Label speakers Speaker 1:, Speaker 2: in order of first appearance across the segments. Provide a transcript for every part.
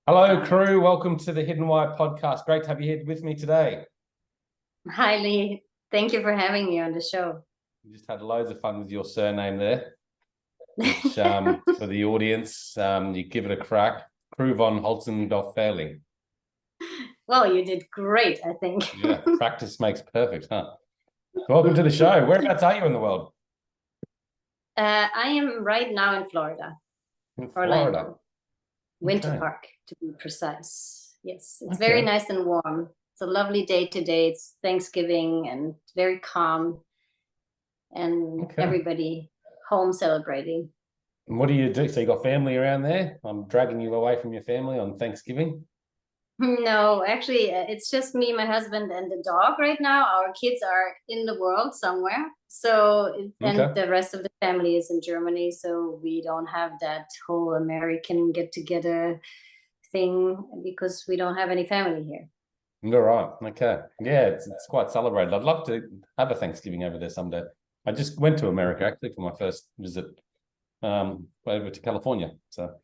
Speaker 1: Hello, crew. Welcome to the Hidden Wire podcast. Great to have you here with me today.
Speaker 2: Hi, Lee. Thank you for having me on the show.
Speaker 1: We just had loads of fun with your surname there, which for the audience, you give it a crack. Cru von Holtzendorff-Fehling.
Speaker 2: Well, you did great, I think.
Speaker 1: Yeah, practice makes perfect, huh? Welcome to the show. Whereabouts are you in the world?
Speaker 2: I am right now in Florida,
Speaker 1: In Florida.
Speaker 2: Orlando, Winter
Speaker 1: Okay.
Speaker 2: Park, to be precise. Yes, it's very
Speaker 1: Okay.
Speaker 2: nice and warm. It's a lovely day today. It's Thanksgiving and very calm, and
Speaker 1: Okay.
Speaker 2: everybody home celebrating.
Speaker 1: And what do you do? So you got family around there? I'm dragging you away from your family on Thanksgiving.
Speaker 2: No, actually, it's just me, my husband, and the dog right now. Our kids are in the world somewhere. And
Speaker 1: Okay.
Speaker 2: the rest of the family is in Germany. So we don't have that whole American get together thing because we don't have any family here.
Speaker 1: All right. Okay. Yeah, it's quite celebrated. I'd love to have a Thanksgiving over there someday. I just went to America actually for my first visit over to California. So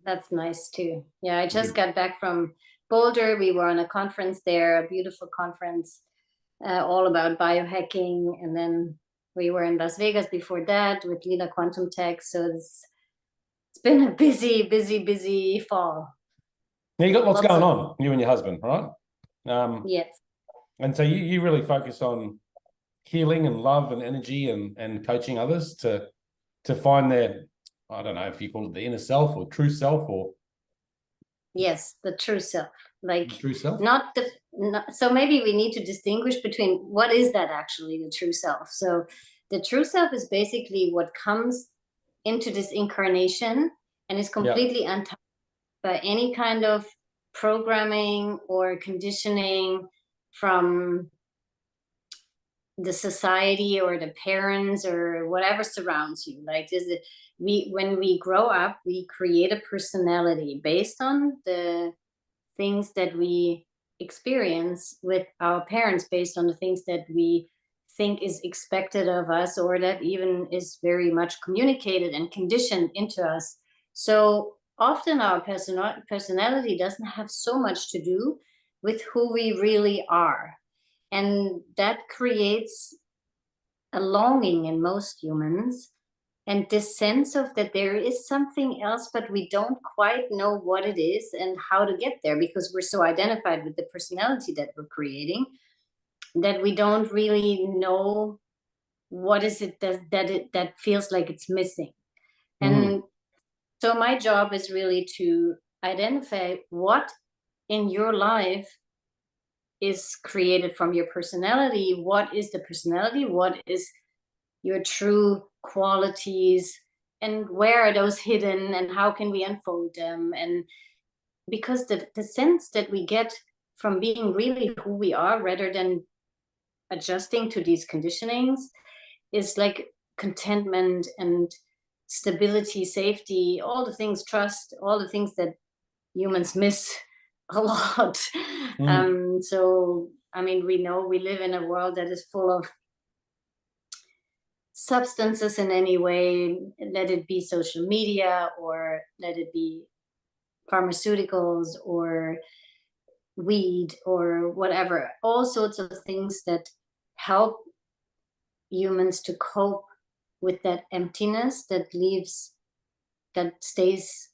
Speaker 2: That's nice too. Yeah, I just
Speaker 1: good.
Speaker 2: got back from Boulder. We were on a conference there, a beautiful conference, all about biohacking. And then we were in Las Vegas before that with Lila Quantum Tech. So it's been a busy fall.
Speaker 1: Now you got lots
Speaker 2: Lots
Speaker 1: going
Speaker 2: of
Speaker 1: on, you and your husband, right? Um,
Speaker 2: yes.
Speaker 1: and so you really focus on healing and love and energy and coaching others to find their, I don't know if you call it the inner self or true self or
Speaker 2: Yes, the true self. Like
Speaker 1: true self.
Speaker 2: not the not, so maybe we need to distinguish between what is that actually the true self. So the true self is basically what comes into this incarnation and is
Speaker 1: Yeah.
Speaker 2: completely untouched by any kind of programming or conditioning from the society or the parents or whatever surrounds you. Like this is, we when we grow up we create a personality based on the things that we experience with our parents, based on the things that we think is expected of us or that even is very much communicated and conditioned into us. So often our personality doesn't have so much to do with who we really are, and that creates a longing in most humans, and this sense of that there is something else but we don't quite know what it is and how to get there because we're so identified with the personality that we're creating that we don't really know what is it that feels like it's missing.
Speaker 1: Mm.
Speaker 2: And so my job is really to identify what in your life is created from your personality, what is the personality, what is your true qualities, and where are those hidden and how can we unfold them. And because the sense that we get from being really who we are rather than adjusting to these conditionings is like contentment and stability, safety, all the things, trust, all the things that humans miss a lot.
Speaker 1: Mm.
Speaker 2: So I mean, we know we live in a world that is full of substances in any way, let it be social media or let it be pharmaceuticals or weed or whatever, all sorts of things that help humans to cope with that emptiness that leaves, that stays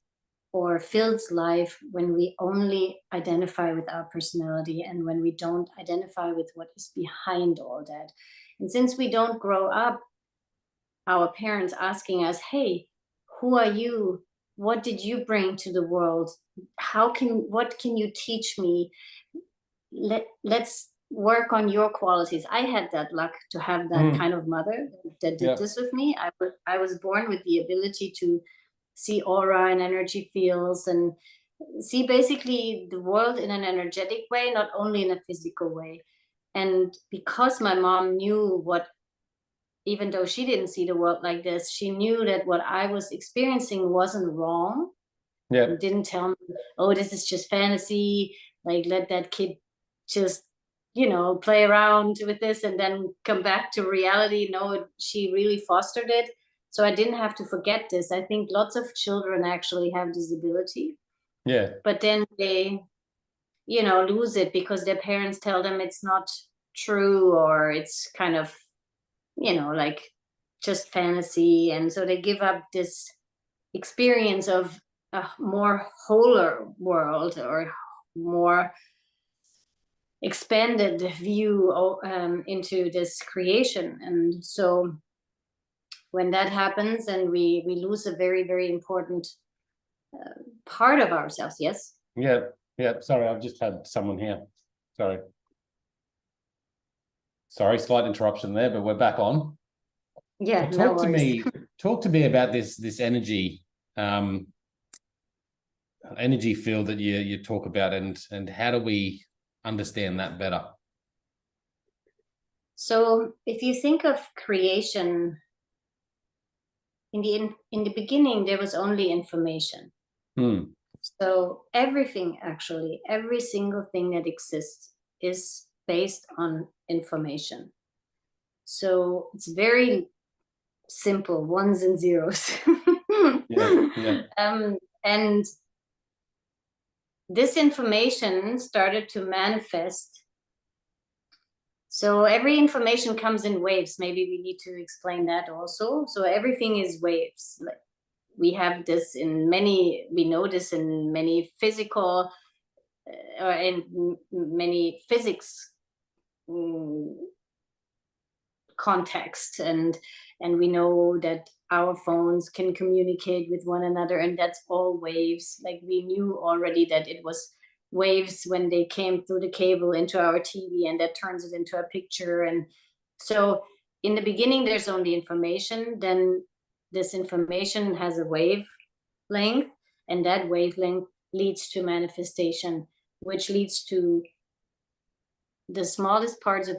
Speaker 2: or fills life when we only identify with our personality and when we don't identify with what is behind all that. And since we don't grow up our parents asking us, hey, who are you, what did you bring to the world, what can you teach me, let's work on your qualities. I had that luck to have that
Speaker 1: Mm.
Speaker 2: kind of mother that did
Speaker 1: Yeah.
Speaker 2: this with me. I was born with the ability to see aura and energy fields and see basically the world in an energetic way, not only in a physical way. And because my mom knew what, even though she didn't see the world like this, she knew that what I was experiencing wasn't wrong
Speaker 1: Yeah.
Speaker 2: and didn't tell me, oh, this is just fantasy. Like, let that kid just, play around with this and then come back to reality. No, she really fostered it. So I didn't have to forget this. I think lots of children actually have this ability.
Speaker 1: Yeah.
Speaker 2: but then they, you know, lose it because their parents tell them it's not true, or it's kind of, you know, like just fantasy. And so they give up this experience of a more wholer world, or more expanded view into this creation. And so when that happens, and we lose a very, very important part of ourselves. Yes.
Speaker 1: Yeah. Yeah. Sorry, I've just had someone here. Sorry. Sorry, slight interruption there, but we're back on.
Speaker 2: Yeah.
Speaker 1: So
Speaker 2: No worries.
Speaker 1: talk to me about this energy, energy field that you talk about, and how do we understand that better?
Speaker 2: So if you think of creation, in the beginning, there was only information. So everything, actually, every single thing that exists is based on information. So it's very simple, ones and zeros.
Speaker 1: Yeah.
Speaker 2: And this information started to manifest. So every information comes in waves. Maybe we need to explain that also. So everything is waves. Like, we have this in many, we know this in many physical or in many physics context, and we know that our phones can communicate with one another, and that's all waves. Like, we knew already that it was waves when they came through the cable into our TV, and that turns it into a picture. And so in the beginning, there's only information. Then this information has a wavelength, and that wavelength leads to manifestation, which leads to the smallest parts of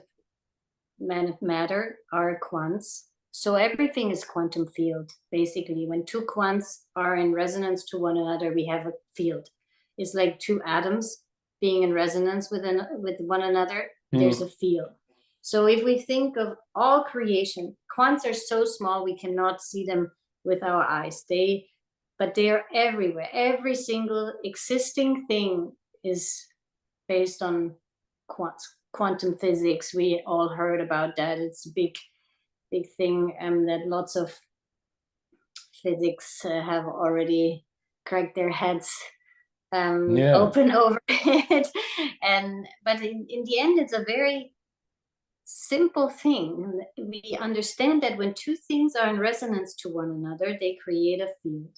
Speaker 2: matter are quants. So everything is quantum field. Basically, when two quants are in resonance to one another, we have a field. It's like two atoms being in resonance with one another. There's a field. So if we think of all creation, quants are so small we cannot see them with our eyes. But they are everywhere. Every single existing thing is based on quants. Quantum physics, we all heard about that. It's a big thing that lots of physics have already cracked their heads open over it. But in the end, it's a very simple thing. We understand that when two things are in resonance to one another, they create a field.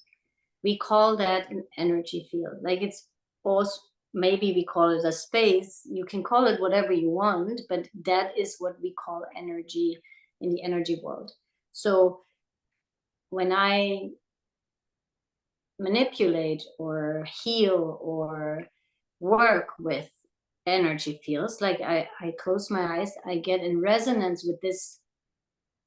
Speaker 2: We call that an energy field. Like, it's also, maybe we call it a space. You can call it whatever you want, but that is what we call energy in the energy world. So when I manipulate or heal or work with energy fields, like I close my eyes, I get in resonance with this,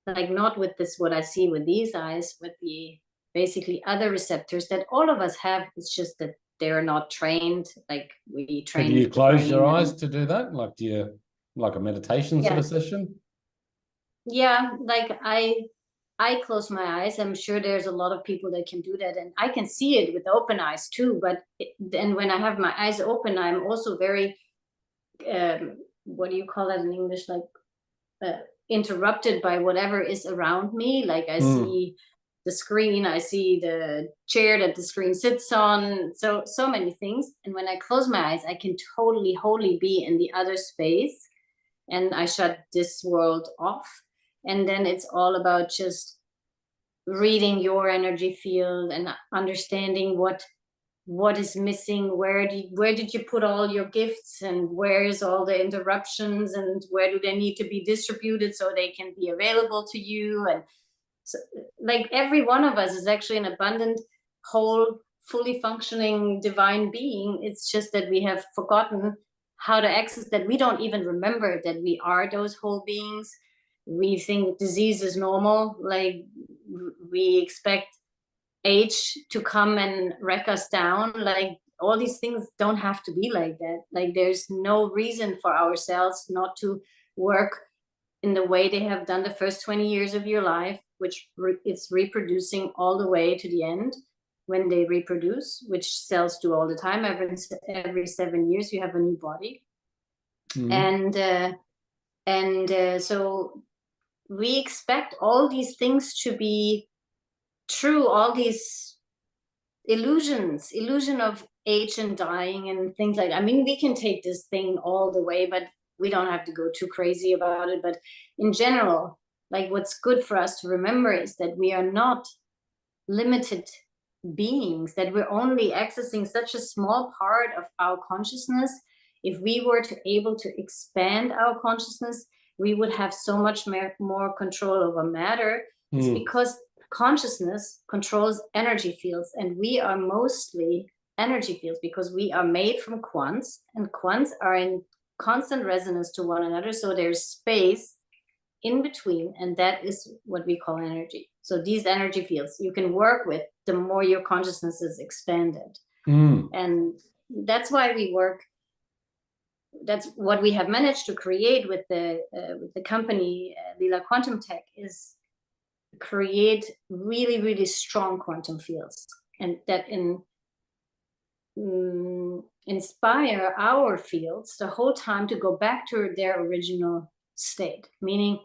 Speaker 2: like not with this, what I see with these eyes, but the basically other receptors that all of us have. It's just that they're not trained like we train.
Speaker 1: Do you close your eyes to do that? Like, do you, like a meditation sort of session?
Speaker 2: Yeah, like I close my eyes. I'm sure there's a lot of people that can do that, and I can see it with open eyes too. But then when I have my eyes open, I'm also very what do you call that in English, like interrupted by whatever is around me. Like, I see the screen, I see the chair that the screen sits on, so many things. And when I close my eyes, I can totally wholly be in the other space, and I shut this world off. And then it's all about just reading your energy field and understanding what is missing, where did you put all your gifts, and where is all the interruptions, and where do they need to be distributed so they can be available to you. And so, like, every one of us is actually an abundant, whole, fully functioning divine being. It's just that we have forgotten how to access that. We don't even remember that we are those whole beings. We think disease is normal. Like, we expect age to come and wreck us down. Like, all these things don't have to be like that. Like, there's no reason for ourselves not to work in the way they have done the first 20 years of your life, which is reproducing all the way to the end. when they reproduce, which cells do all the time. Every 7 years, you have a new body. Mm-hmm. So we expect all these things to be true, all these illusion of age and dying and things like that. I mean, we can take this thing all the way, but we don't have to go too crazy about it. But in general, like, what's good for us to remember is that we are not limited beings, that we're only accessing such a small part of our consciousness. If we were to able to expand our consciousness, we would have so much more control over matter. It's because consciousness controls energy fields, and we are mostly energy fields because we are made from quants, and quants are in constant resonance to one another. So there's space in between, and that is what we call energy. So these energy fields you can work with the more your consciousness is expanded. And that's why we work. That's what we have managed to create with the company Lila Quantum Tech, is create really, really strong quantum fields, and that inspire our fields the whole time to go back to their original state. Meaning,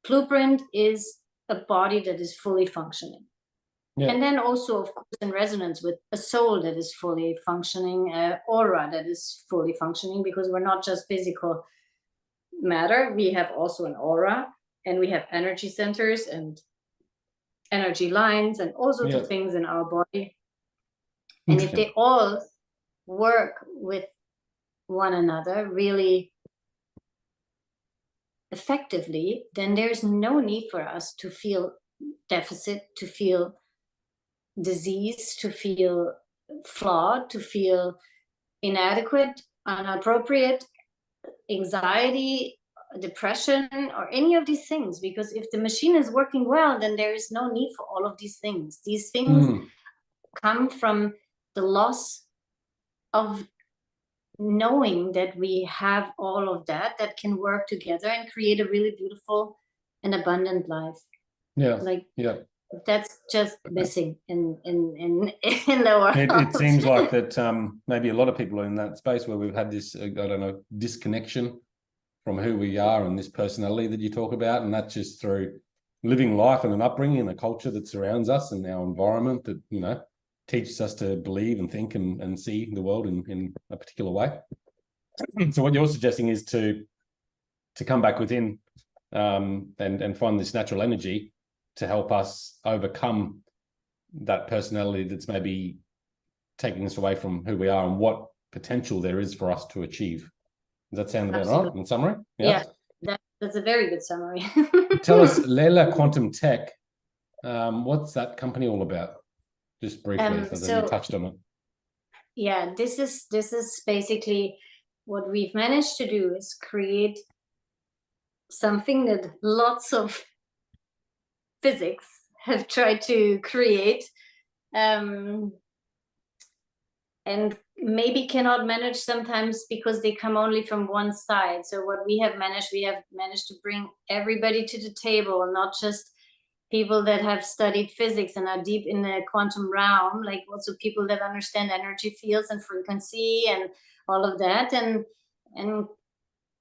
Speaker 2: Blueprint is a body that is fully functioning. Yeah. And then also, of course, in resonance with a soul that is fully functioning, aura that is fully functioning, because we're not just physical matter. We have also an aura, and we have energy centers and energy lines and all sorts of things in our body. And if they all work with one another really effectively, then there's no need for us to feel deficit, to feel disease, to feel flawed, to feel inadequate, inappropriate, anxiety, depression, or any of these things. Because if the machine is working well, then there is no need for all of these things. These things come from the loss of knowing that we have all of that can work together and create a really beautiful and abundant life. That's just missing in the world.
Speaker 1: It seems like that maybe a lot of people are in that space where we've had this disconnection from who we are and this personality that you talk about, and that's just through living life and an upbringing and a culture that surrounds us and our environment that teaches us to believe and think and see the world in a particular way. So what you're suggesting is to come back within and find this natural energy to help us overcome that personality that's maybe taking us away from who we are and what potential there is for us to achieve. Does that sound about right in summary?
Speaker 2: Yeah, that's a very good summary.
Speaker 1: Tell us, Lila Quantum Tech, what's that company all about? Just briefly, because you touched on it.
Speaker 2: Yeah, this is basically what we've managed to do, is create something that lots of physics have tried to create, and maybe cannot manage sometimes because they come only from one side. So what we have managed to bring everybody to the table, not just people that have studied physics and are deep in the quantum realm, like also people that understand energy fields and frequency and all of that, and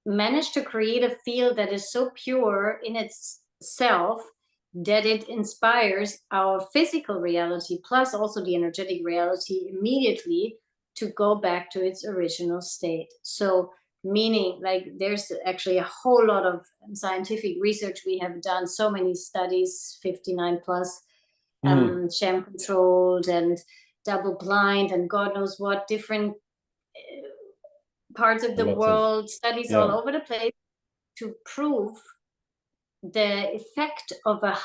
Speaker 2: manage to create a field that is so pure in itself that it inspires our physical reality plus also the energetic reality immediately to go back to its original state. So meaning, like, there's actually a whole lot of scientific research we have done, so many studies, 59 plus, sham controlled and double blind and God knows what, different parts of the world, studies all over the place, to prove the effect of a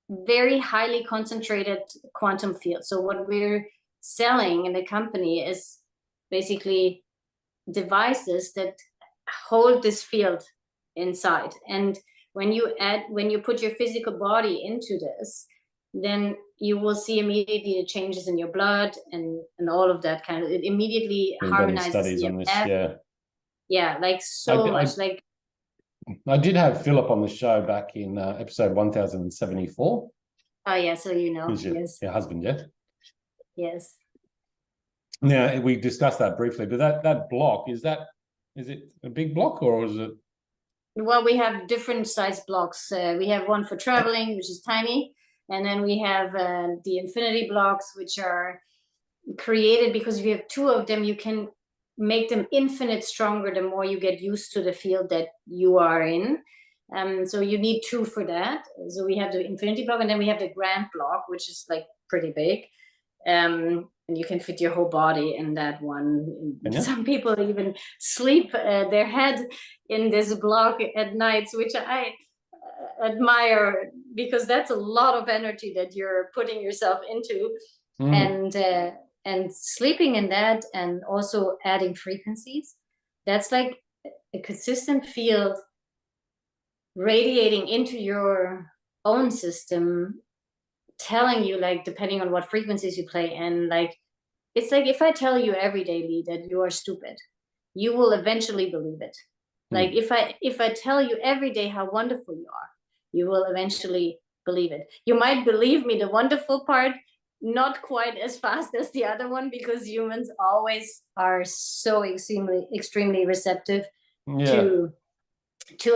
Speaker 2: very highly concentrated quantum field. So what we're selling in the company is basically devices that hold this field inside. And when you put your physical body into this, then you will see immediately the changes in your blood and all of that kind of, it immediately harmonizes
Speaker 1: studies on this,
Speaker 2: like so much. Like,
Speaker 1: I did have Philip on the show back in episode 1074.
Speaker 2: Oh yeah, so
Speaker 1: He's your husband, yeah?
Speaker 2: Yes.
Speaker 1: Now, we discussed that briefly, but that block, is it a big block, or is it?
Speaker 2: Well, we have different size blocks. We have one for traveling, which is tiny. And then we have the infinity blocks, which are created because if you have two of them, you can make them infinite stronger the more you get used to the field that you are in. So you need two for that. So we have the infinity block, and then we have the grand block, which is like pretty big. And you can fit your whole body in that one.
Speaker 1: Yeah.
Speaker 2: Some people even sleep their head in this block at nights, which I admire, because that's a lot of energy that you're putting yourself into. And sleeping in that, and also adding frequencies, that's like a consistent field radiating into your own system, telling you, like, depending on what frequencies you play, and like, it's like if I tell you every day, Lee, that you are stupid, you will eventually believe it. Like if I tell you every day how wonderful you are, you will eventually believe it. You might believe me, the wonderful part, not quite as fast as the other one, because humans always are so extremely receptive to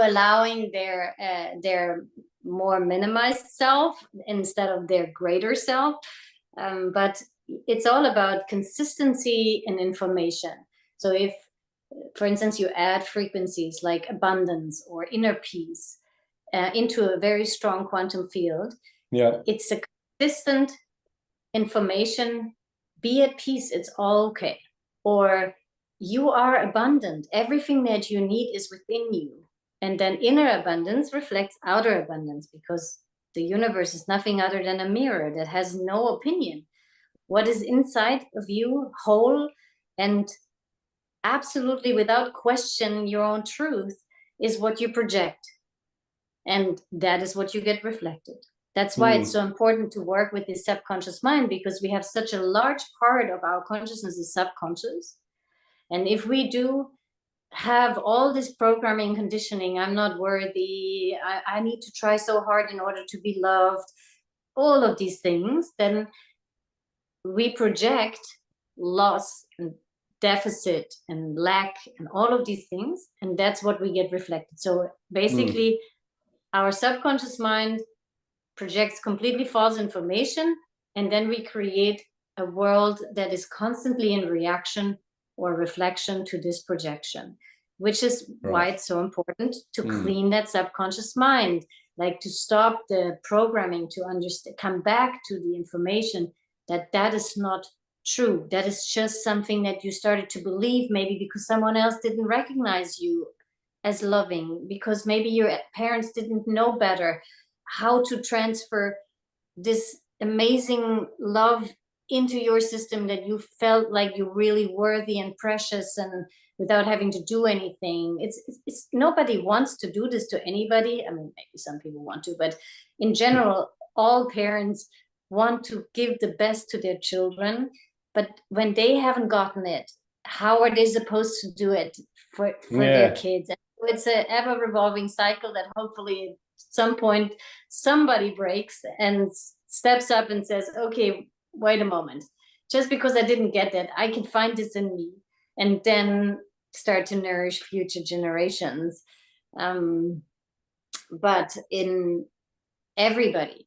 Speaker 2: allowing their more minimized self instead of their greater self. But it's all about consistency in information. So if, for instance, you add frequencies like abundance or inner peace into a very strong quantum field, it's a consistent information. Be at peace, it's all okay. Or you are abundant, everything that you need is within you. And then inner abundance reflects outer abundance, because the universe is nothing other than a mirror that has no opinion. What is inside of you, whole and absolutely without question your own truth, is what you project. And that is what you get reflected. That's why it's so important to work with the subconscious mind, because we have such a large part of our consciousness is subconscious. And if we do have all this programming, conditioning, I'm not worthy, I need to try so hard in order to be loved, all of these things, then we project loss and deficit and lack and all of these things, and that's what we get reflected. So basically our subconscious mind projects completely false information, and then we create a world that is constantly in reaction or reflection to this projection, which is why it's so important to clean that subconscious mind, like to stop the programming, to understand, come back to the information that that is not true. That is just something that you started to believe, maybe because someone else didn't recognize you as loving, because maybe your parents didn't know better how to transfer this amazing love into your system, that you felt like you're really worthy and precious, and without having to do anything. It's nobody wants to do this to anybody. I mean, maybe some people want to, but in general, all parents want to give the best to their children. But when they haven't gotten it, how are they supposed to do it for their kids? And it's an ever revolving cycle that hopefully at some point somebody breaks and steps up and says, okay, wait a moment, just because I didn't get that, I can find this in me, and then start to nourish future generations. But in everybody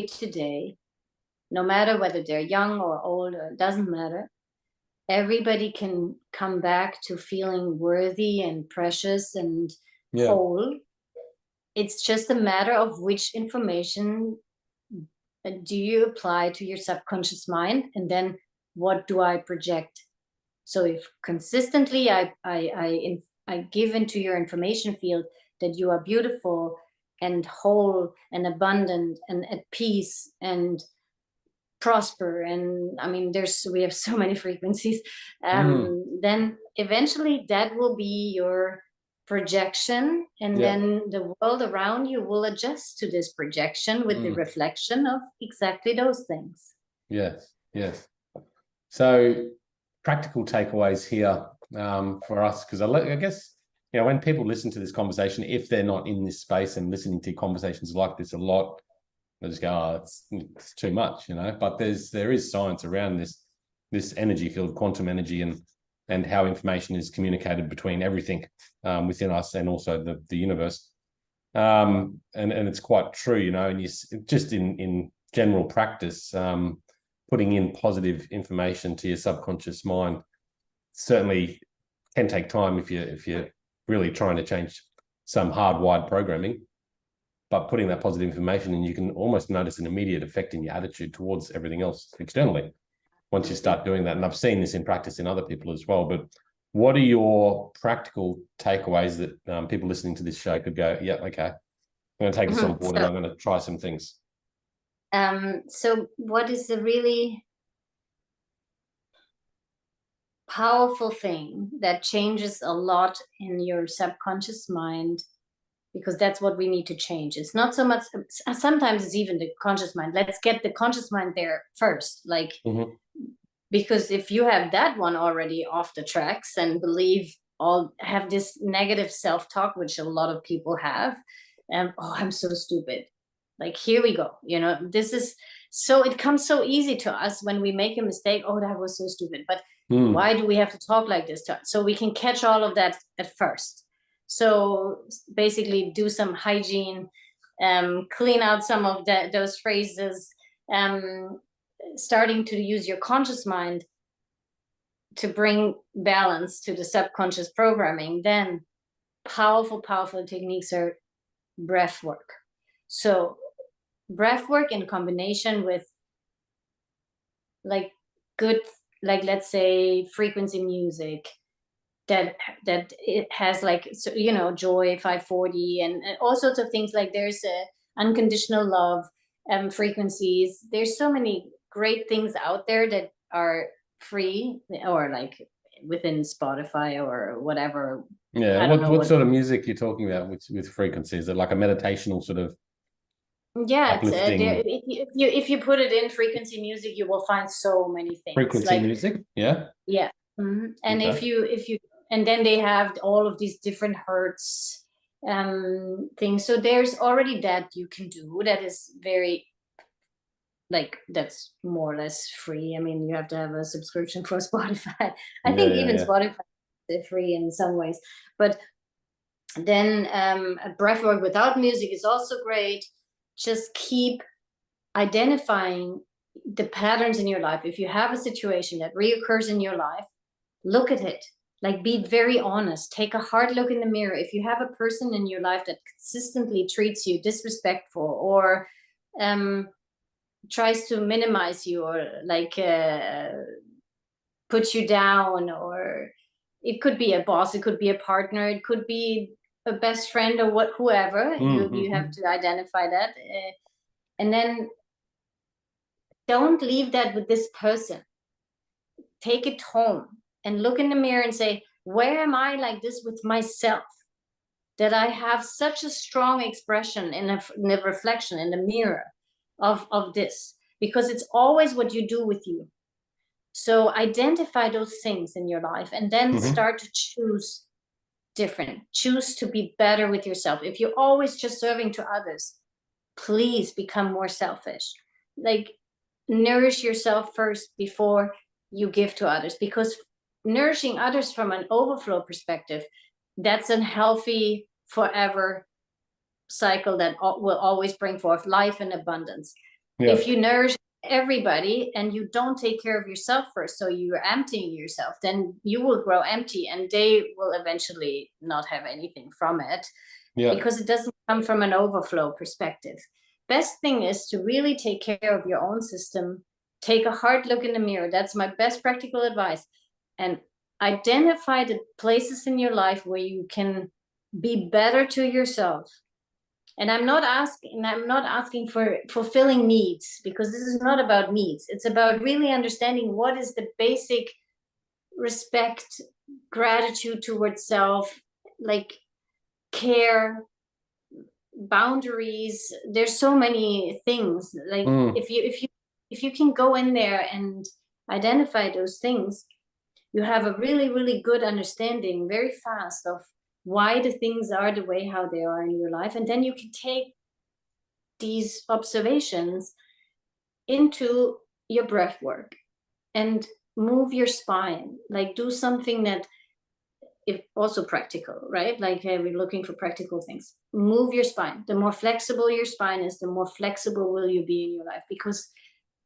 Speaker 2: today, no matter whether they're young or old, or it doesn't matter, everybody can come back to feeling worthy and precious and whole. It's just a matter of which information do you apply to your subconscious mind, and then what do I project? So if consistently I give into your information field that you are beautiful and whole and abundant and at peace and prosper, and I mean we have so many frequencies, then eventually that will be your projection, and then the world around you will adjust to this projection with the reflection of exactly those things. Yes.
Speaker 1: So practical takeaways here for us, because I guess, you know, when people listen to this conversation, if they're not in this space and listening to conversations like this a lot, They just go, oh, it's too much, you know. But there is science around this energy field, quantum energy, and how information is communicated between everything within us and also the universe. And it's quite true, you know. And you just in general practice, putting in positive information to your subconscious mind certainly can take time if you're really trying to change some hardwired programming. But putting that positive information in, you can almost notice an immediate effect in your attitude towards everything else externally once you start doing that. And I've seen this in practice in other people as well. But what are your practical takeaways that people listening to this show could go, yeah, okay, I'm going to take this on board and I'm going to try some things?
Speaker 2: So what is the really powerful thing that changes a lot in your subconscious mind, because that's what we need to change. It's not so much, sometimes it's even the conscious mind. Let's get the conscious mind there first, like, because if you have that one already off the tracks and have this negative self-talk, which a lot of people have, oh, I'm so stupid, like, here we go, you know, this is so, it comes so easy to us when we make a mistake. Oh, that was so stupid. But why do we have to talk like this to us? So we can catch all of that at first. So basically do some hygiene, clean out some of those phrases, starting to use your conscious mind to bring balance to the subconscious programming. Then powerful techniques are breath work. So breath work in combination with like good, like, let's say, frequency music that it has, like, so, you know, Joy 540 and all sorts of things. Like, there's a unconditional love frequencies. There's so many great things out there that are free, or like within Spotify or whatever.
Speaker 1: Yeah. What sort of music you're talking about with frequencies? Is it like a meditational sort of?
Speaker 2: Yeah, if you put it in frequency music, you will find so many things.
Speaker 1: Frequency like, music, yeah.
Speaker 2: Yeah. And okay. if you and then they have all of these different hertz things. So there's already that you can do that is very, like, that's more or less free. I mean, you have to have a subscription for Spotify. I think even Spotify is free in some ways. But then breathwork without music is also great. Just keep identifying the patterns in your life. If you have a situation that reoccurs in your life, look at it. Like, be very honest. Take a hard look in the mirror. If you have a person in your life that consistently treats you disrespectful, or tries to minimize you, or like put you down, or it could be a boss, it could be a partner, it could be a best friend, or whoever. You have to identify that, and then don't leave that with this person. Take it home and look in the mirror and say, where am I like this with myself, that I have such a strong expression in the reflection in the mirror of this? Because it's always what you do with you. So identify those things in your life, and then start to choose different. Choose to be better with yourself. If you're always just serving to others, please become more selfish. Like, nourish yourself first before you give to others, because nourishing others from an overflow perspective, that's a healthy forever cycle that will always bring forth life and abundance. If you nourish everybody and you don't take care of yourself first, so you're emptying yourself, then you will grow empty, and they will eventually not have anything from it, because it doesn't come from an overflow perspective. Best thing is to really take care of your own system. Take a hard look in the mirror. That's my best practical advice. And identify the places in your life where you can be better to yourself. And I'm not asking for fulfilling needs, because this is not about needs. It's about really understanding what is the basic respect, gratitude towards self, like care, boundaries. There's so many things. Like, if you can go in there and identify those things, you have a really, really good understanding very fast of why the things are the way how they are in your life. And then you can take these observations into your breath work and move your spine, like do something that is also practical, right? Like we're looking for practical things. Move your spine. The more flexible your spine is, the more flexible will you be in your life, because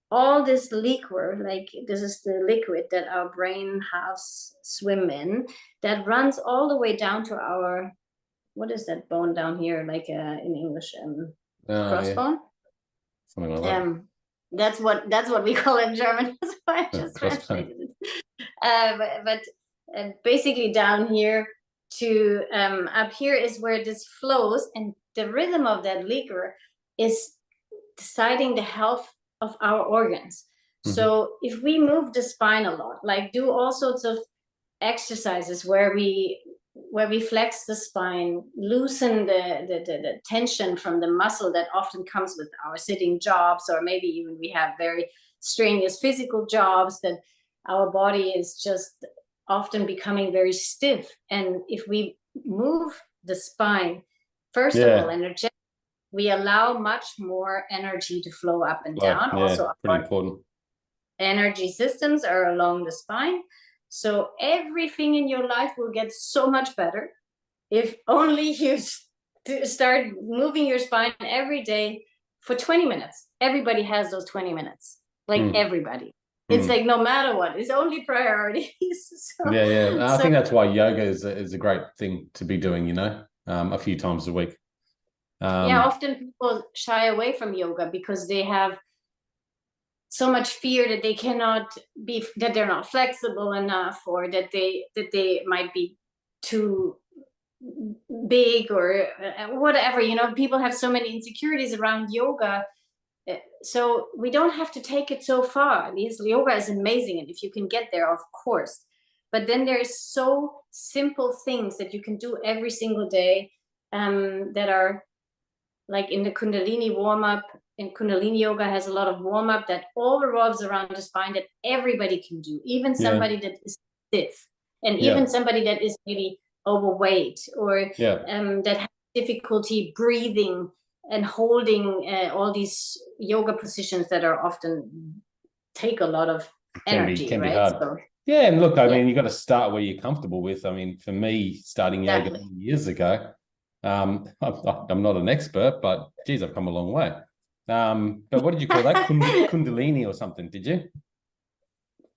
Speaker 2: all this liquor, like this is the liquid that our brain has swim in, that runs all the way down to our, what is that bone down here, like in English, crossbone.
Speaker 1: Something like that.
Speaker 2: That's what we call it in German. That's why I just translated it. But basically down here to up here is where this flows, and the rhythm of that liquor is deciding the health of our organs. Mm-hmm. So if we move the spine a lot, like do all sorts of exercises where we flex the spine, loosen the tension from the muscle that often comes with our sitting jobs, or maybe even we have very strenuous physical jobs that our body is just often becoming very stiff. And if we move the spine, first of all, energetically, we allow much more energy to flow up and down. Also,
Speaker 1: pretty important.
Speaker 2: Energy systems are along the spine. So everything in your life will get so much better if only you start moving your spine every day for 20 minutes. Everybody has those 20 minutes, like everybody. It's like no matter what, it's only priorities.
Speaker 1: I think that's why yoga is a great thing to be doing, a few times a week.
Speaker 2: Often people shy away from yoga because they have so much fear that they cannot be, that they're not flexible enough, or that they might be too big, or whatever. People have so many insecurities around yoga. So we don't have to take it so far. Yoga is amazing, and if you can get there, of course. But then there's so simple things that you can do every single day that are like in the Kundalini warm-up. And Kundalini yoga has a lot of warm-up that all revolves around the spine that everybody can do, even somebody that is stiff, and even somebody that is maybe overweight, or that has difficulty breathing and holding all these yoga positions that are often take a lot of energy,
Speaker 1: can
Speaker 2: right?
Speaker 1: Be hard.
Speaker 2: So,
Speaker 1: and look, I mean, you got to start where you're comfortable with. I mean, for me, starting yoga years ago, I'm not an expert, but geez, I've come a long way. But what did you call that? Kundalini or something, did you?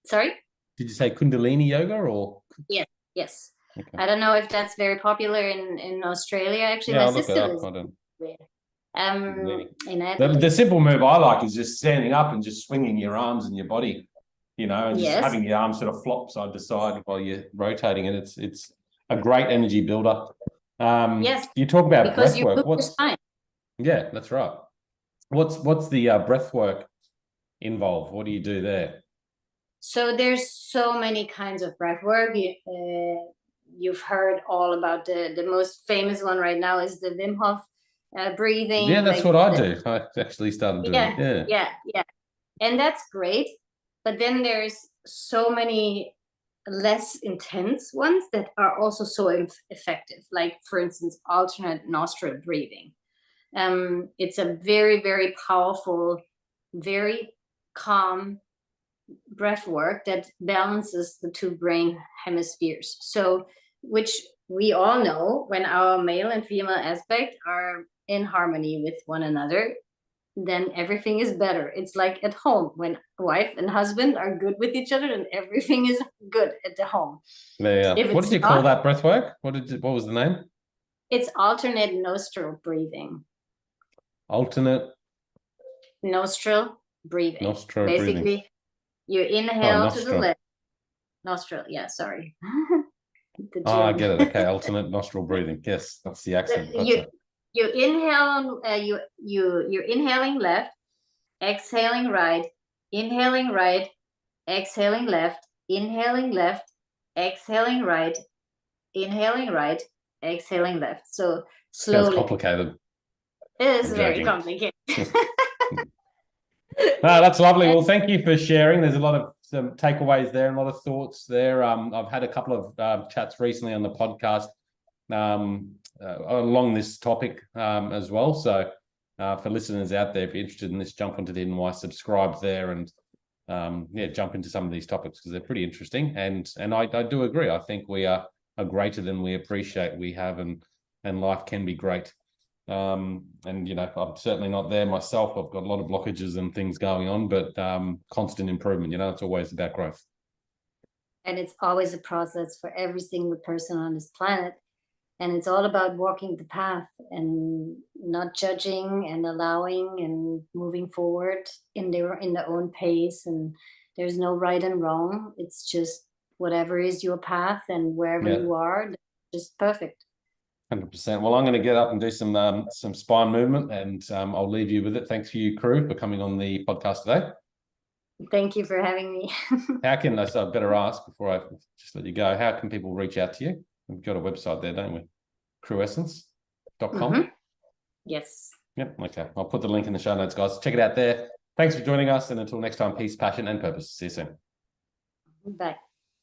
Speaker 2: Sorry?
Speaker 1: Did you say Kundalini yoga or?
Speaker 2: Yes. Okay. I don't know if that's very popular in Australia. Actually, my sister lives there.
Speaker 1: The simple move I like is just standing up and just swinging your arms and your body, and just having your arms sort of flop side to side while you're rotating it. It's a great energy builder. You talk about breath work. Yeah, that's right. What's the breath work involved? What do you do there?
Speaker 2: So there's so many kinds of breath work. You've heard all about the most famous one right now is the Wim Hof breathing.
Speaker 1: Yeah, that's what I do. I actually started doing it.
Speaker 2: Yeah. And that's great. But then there's so many less intense ones that are also so effective. Like, for instance, alternate nostril breathing. It's a very, very powerful, very calm breath work that balances the two brain hemispheres. So, which we all know, when our male and female aspect are in harmony with one another, then everything is better. It's like at home, when wife and husband are good with each other, then everything is good at the home.
Speaker 1: What did you call that breath work? What was the name?
Speaker 2: It's alternate nostril breathing.
Speaker 1: Alternate
Speaker 2: nostril breathing.
Speaker 1: Basically,
Speaker 2: breathing. You inhale to the left. Nostril, sorry.
Speaker 1: I get it. Okay, alternate nostril breathing. Yes, that's the accent.
Speaker 2: You inhale. You're inhaling left, exhaling right, inhaling right, exhaling left, inhaling left, exhaling right, inhaling right, exhaling left. So slowly.
Speaker 1: Sounds complicated.
Speaker 2: It is very complicated.
Speaker 1: No, that's lovely. Well, thank you for sharing. There's a lot of some takeaways there and a lot of thoughts there. I've had a couple of chats recently on the podcast along this topic as well. So for listeners out there, if you're interested in this, jump onto the Hidden Why, subscribe there, and jump into some of these topics because they're pretty interesting. And I do agree. I think we are greater than we appreciate we have, and life can be great. And I'm certainly not there myself. I've got a lot of blockages and things going on, but constant improvement, it's always about growth.
Speaker 2: And it's always a process for every single person on this planet. And it's all about walking the path and not judging and allowing and moving forward in their own pace. And there's no right and wrong. It's just whatever is your path, and wherever you are, just perfect.
Speaker 1: 100%. Well, I'm going to get up and do some spine movement, and I'll leave you with it. Thanks for you, Cru, for coming on the podcast today.
Speaker 2: Thank you for having me.
Speaker 1: How can I better ask before I just let you go? How can people reach out to you? We've got a website there, don't we? cruessence.com.
Speaker 2: Yes.
Speaker 1: Yep. Okay. I'll put the link in the show notes, guys. Check it out there. Thanks for joining us, and until next time, peace, passion, and purpose. See you soon.
Speaker 2: Bye.